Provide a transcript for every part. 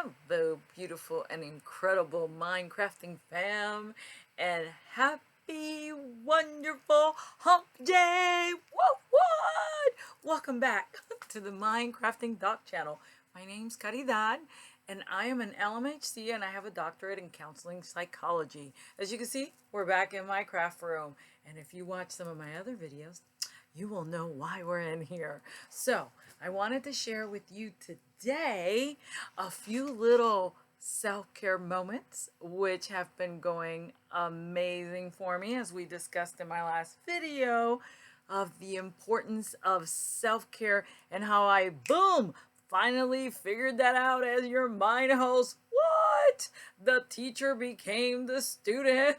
Hello, beautiful and incredible Minecrafting fam, and happy, wonderful hump day! What? Welcome back to the Minecrafting Doc channel. My name's Caridad, and I am an LMHC, and I have a doctorate in counseling psychology. As you can see, we're back in my craft room, and if you watch some of my other videos, you will know why we're in here. So I wanted to share with you today a few little self-care moments which have been going amazing for me, as we discussed in my last video, of the importance of self-care and how I, boom, finally figured that out as your mind host. What? The teacher became the student.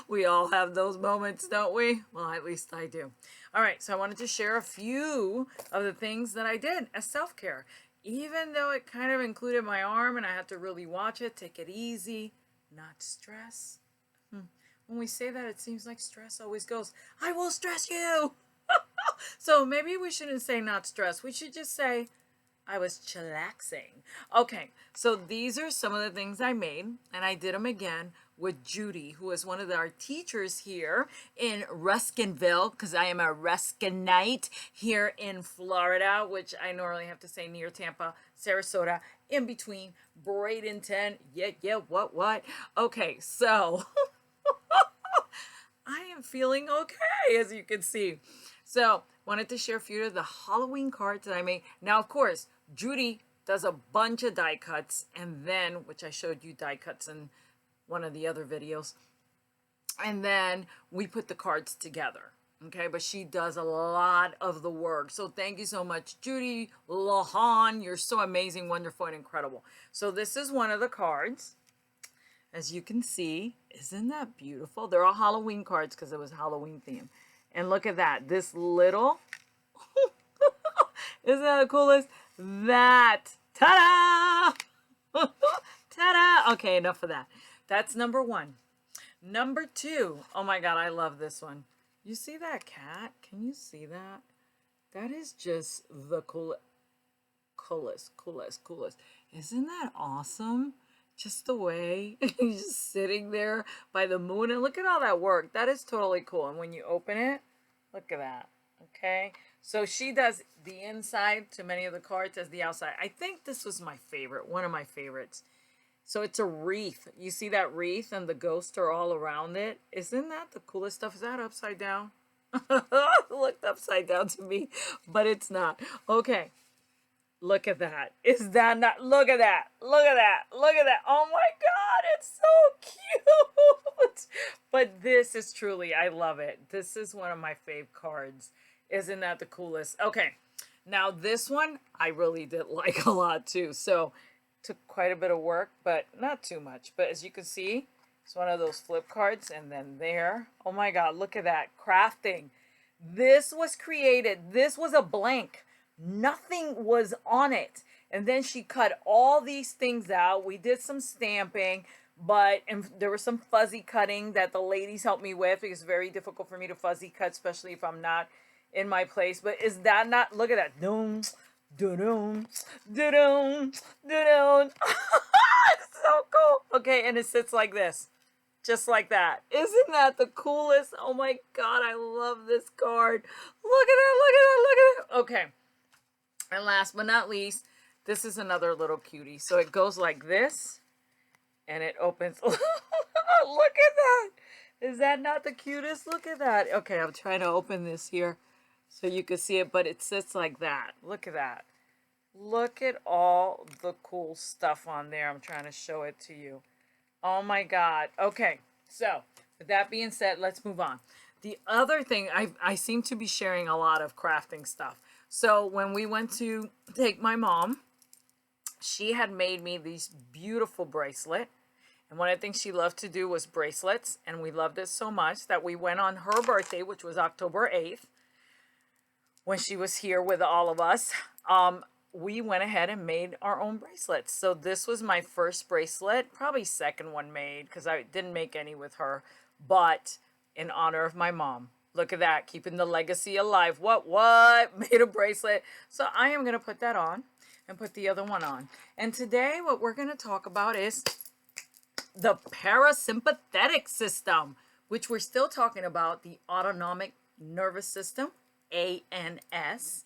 We all have those moments, don't we? Well, at least I do. All right, so I wanted to share a few of the things that I did as self-care. Even though it kind of included my arm and I had to really watch it, take it easy, not stress. When we say that, it seems like stress always goes, I will stress you. So maybe we shouldn't say not stress. We should just say, I was chillaxing. Okay, so these are some of the things I made, and I did them again with Judy, who is one of our teachers here in Ruskinville, because I am a Ruskinite here in Florida, which I normally have to say near Tampa, Sarasota, in between Bradenton. What? Okay, so I am feeling okay, as you can see. So wanted to share a few of the Halloween cards that I made. Now, of course, Judy does a bunch of die cuts, and then, which I showed you die cuts in one of the other videos, and then we put the cards together. Okay, but she does a lot of the work. So thank you so much, Judy Lahan. You're so amazing, wonderful, and incredible. So this is one of the cards. As you can see, isn't that beautiful? They're all Halloween cards because it was Halloween theme. And look at that. This little, isn't that the coolest? That, ta-da! Ta-da! Okay, enough of that. That's number one. Number two, oh my God, I love this one. You see that cat? Can you see that? That is just the coolest. Isn't that awesome? Just the way he's just sitting there by the moon, and look at all that work. That is totally cool. And when you open it, look at that. Okay, so she does the inside to many of the cards as the outside. I think this was my favorite, one of my favorites. So it's a wreath. You see that wreath and the ghosts are all around it. Isn't that the coolest stuff? Is that upside down? It looked upside down to me, but it's not. Okay. Look at that. Is that not? Look at that. Look at that. Look at that. Oh my God, it's so cute. But this is truly, I love it. This is one of my fave cards. Isn't that the coolest? Okay. Now this one, I really did like a lot too. So took quite a bit of work, but not too much. But as you can see, it's one of those flip cards. And then there, oh my God, look at that. Crafting. This was created. This was a blank. Nothing was on it, and then she cut all these things out. We did some stamping, and there was some fuzzy cutting that the ladies helped me with, because it's very difficult for me to fuzzy cut, especially if I'm not in my place. But is that not? Look at that. Doom, doom, doom, doom. It's so cool. Okay, and it sits like this, just like that. Isn't that the coolest? Oh my God, I love this card. Look at that. Look at that. Look at that. Okay. And last but not least, this is another little cutie. So it goes like this, and it opens. Look at that. Is that not the cutest? Look at that. Okay, I'm trying to open this here so you can see it, but it sits like that. Look at that. Look at all the cool stuff on there. I'm trying to show it to you. Oh my God. Okay, so with that being said, let's move on. The other thing, I seem to be sharing a lot of crafting stuff. So when we went to take my mom, she had made me these beautiful bracelet. And one of the things she loved to do was bracelets. And we loved it so much that we went on her birthday, which was October 8th, when she was here with all of us. We went ahead and made our own bracelets. So this was my first bracelet, probably second one made, because I didn't make any with her, but in honor of my mom. Look at that, keeping the legacy alive. What? Made a bracelet. So I am going to put that on. and put the other one on. And today what we're going to talk about is the parasympathetic system, which we're still talking about, the autonomic nervous system, ANS.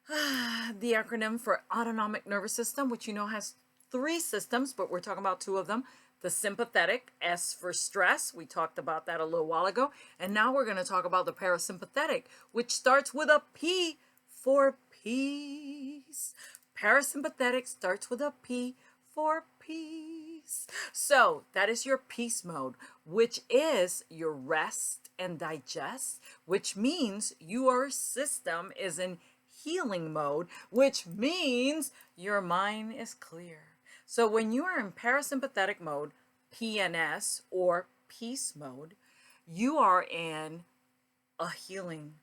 The acronym for autonomic nervous system, which you know has 3 systems, but we're talking about 2 of them. The sympathetic, S for stress. We talked about that a little while ago. And now we're going to talk about the parasympathetic, which starts with a P for peace. Parasympathetic starts with a P for peace. So that is your peace mode, which is your rest and digest, which means your system is in healing mode, which means your mind is clear. So when you are in parasympathetic mode, PNS or peace mode, you are in a healing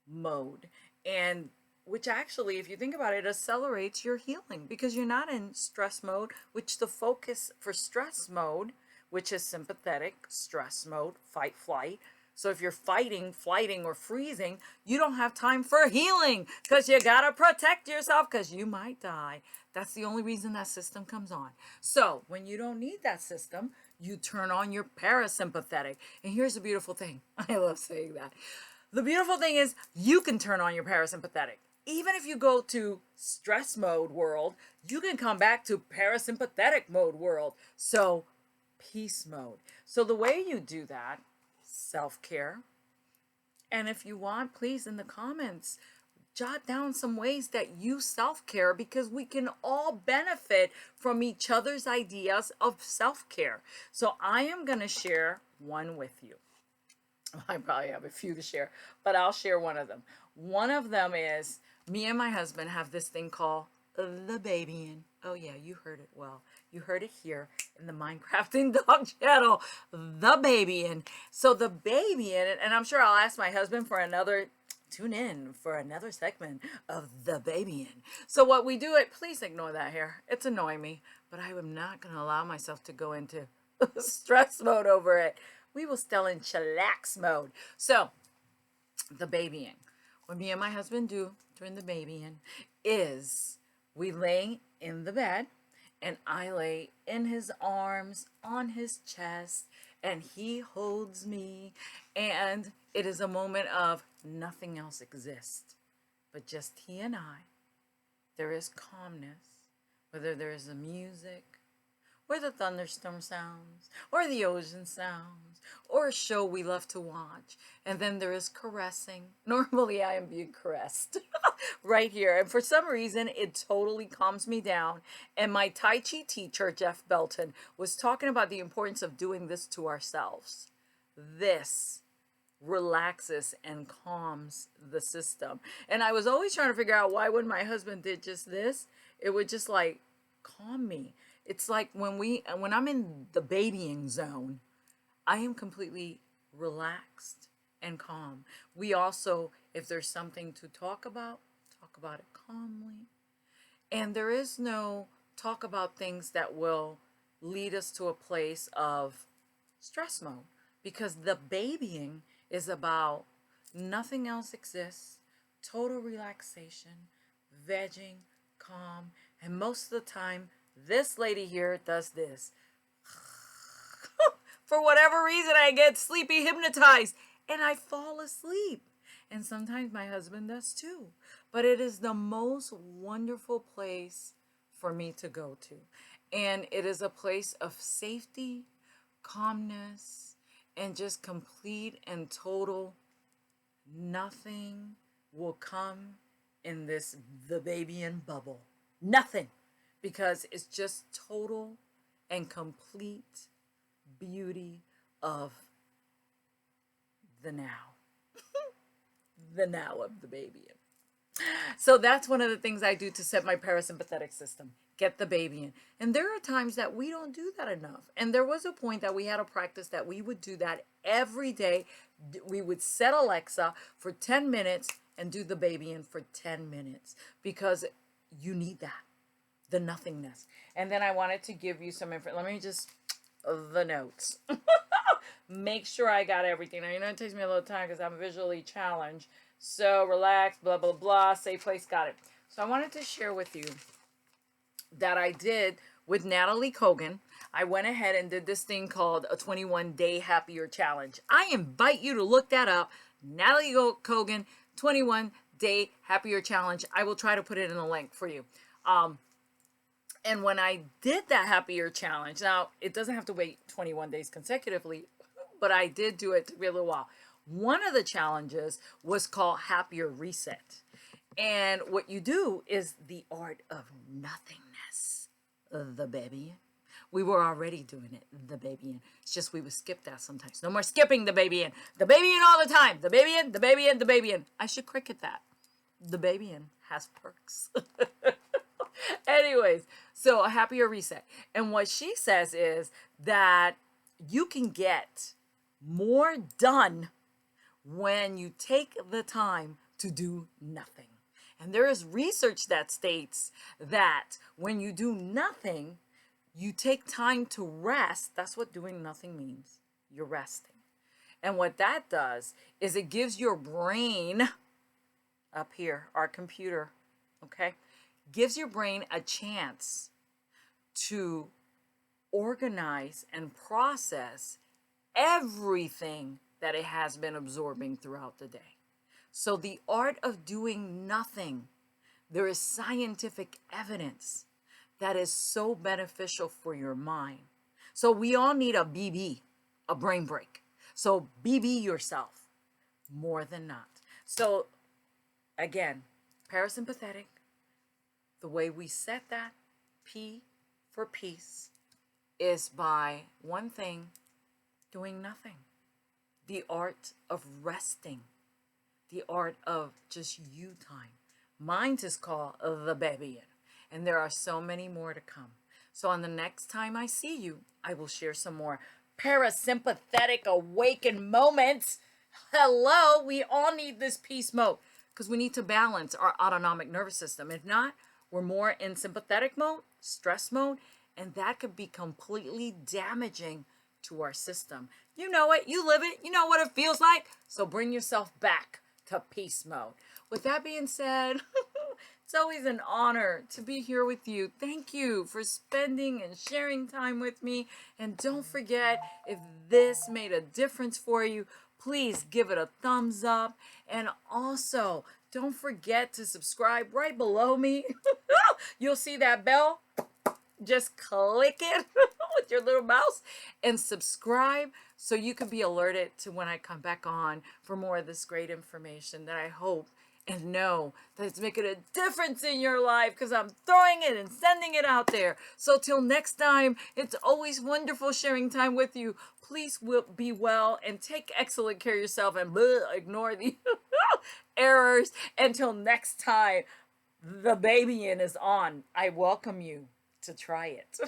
mode. And which actually, if you think about it, accelerates your healing because you're not in stress mode, which the focus for stress mode, which is sympathetic stress mode, fight, flight. So if you're fighting, flighting, or freezing, you don't have time for healing because you got to protect yourself because you might die. That's the only reason that system comes on. So when you don't need that system, you turn on your parasympathetic. And here's the beautiful thing. I love saying that. The beautiful thing is you can turn on your parasympathetic. Even if you go to stress mode world, you can come back to parasympathetic mode world. So peace mode. So the way you do that, self-care. And if you want, please, in the comments, jot down some ways that you self-care because we can all benefit from each other's ideas of self-care. So I am going to share one with you. I probably have a few to share, but I'll share one of them. One of them is me and my husband have this thing called the babying. Oh yeah, you heard it well. You heard it here in the Minecrafting Dog channel, the babying. So the babying, and I'm sure I'll ask my husband for another, tune in for another segment of the babying. So what we do, please ignore that here. It's annoying me, but I am not going to allow myself to go into stress mode over it. We will still in chillax mode. So the babying, what me and my husband do during the babying is we lay in the bed and I lay in his arms, on his chest, and he holds me. And it is a moment of nothing else exists but just he and I. There is calmness, whether there is the music, or the thunderstorm sounds, or the ocean sounds, or a show we love to watch. And then there is caressing. Normally I am being caressed right here. And for some reason, it totally calms me down. And my Tai Chi teacher, Jeff Belton, was talking about the importance of doing this to ourselves. This relaxes and calms the system. And I was always trying to figure out why when my husband did just this, it would just like calm me. It's like when I'm in the babying zone, I am completely relaxed and calm. We also, if there's something to talk about it calmly. And there is no talk about things that will lead us to a place of stress mode because the babying is about nothing else exists, total relaxation, vegging, calm, and most of the time, this lady here does this. For whatever reason, I get sleepy hypnotized and I fall asleep. And sometimes my husband does too. But it is the most wonderful place for me to go to. And it is a place of safety, calmness, and just complete and total nothing will come in this the babying bubble. Nothing. Because it's just total and complete beauty of the now. The now of the baby. So that's one of the things I do to set my parasympathetic system. Get the baby in. And there are times that we don't do that enough. And there was a point that we had a practice that we would do that every day. We would set Alexa for 10 minutes and do the baby in for 10 minutes because you need that. The nothingness. And then I wanted to give you some information. Let me just, the notes. Make sure I got everything. Now, you know, it takes me a little time because I'm visually challenged. So relax, blah, blah, blah, safe place, got it. So I wanted to share with you that I did with Natalie Kogan. I went ahead and did this thing called a 21-day happier challenge. I invite you to look that up. Natalie Kogan 21-day happier challenge. I will try to put it in a link for you. And when I did that happier challenge, now it doesn't have to wait 21 days consecutively, but I did do it a little while. One of the challenges was called Happier Reset. And what you do is the art of nothingness. The baby. We were already doing it, the baby in. It's just we would skip that sometimes. No more skipping the baby in. The baby in all the time. The baby in, the baby in, the baby in. I should cricket that. The baby in has perks. Anyways, so a happier reset. And what she says is that you can get more done when you take the time to do nothing. And there is research that states that when you do nothing, you take time to rest. That's what doing nothing means. You're resting. And what that does is it gives your brain up here, our computer, okay, gives your brain a chance to organize and process everything that it has been absorbing throughout the day. So the art of doing nothing, there is scientific evidence that is so beneficial for your mind. So we all need a BB, a brain break. So BB yourself more than not. So again, parasympathetic, the way we set that, P for peace, is by one thing, doing nothing. The art of resting. The art of just you time. Mine is called the baby. And there are so many more to come. So on the next time I see you, I will share some more parasympathetic awakened moments. Hello, we all need this peace mode because we need to balance our autonomic nervous system. If not, we're more in sympathetic mode, stress mode, and that could be completely damaging to our system. You know it, you live it, you know what it feels like. So bring yourself back to peace mode. With that being said, it's always an honor to be here with you. Thank you for spending and sharing time with me. And don't forget, if this made a difference for you, please give it a thumbs up. And also, don't forget to subscribe right below me. You'll see that bell. Just click it with your little mouse and subscribe so you can be alerted to when I come back on for more of this great information that I hope and know that it's making a difference in your life because I'm throwing it and sending it out there. So till next time, it's always wonderful sharing time with you. Please be well and take excellent care of yourself and ignore the errors. Until next time, the baby in is on. I welcome you to try it.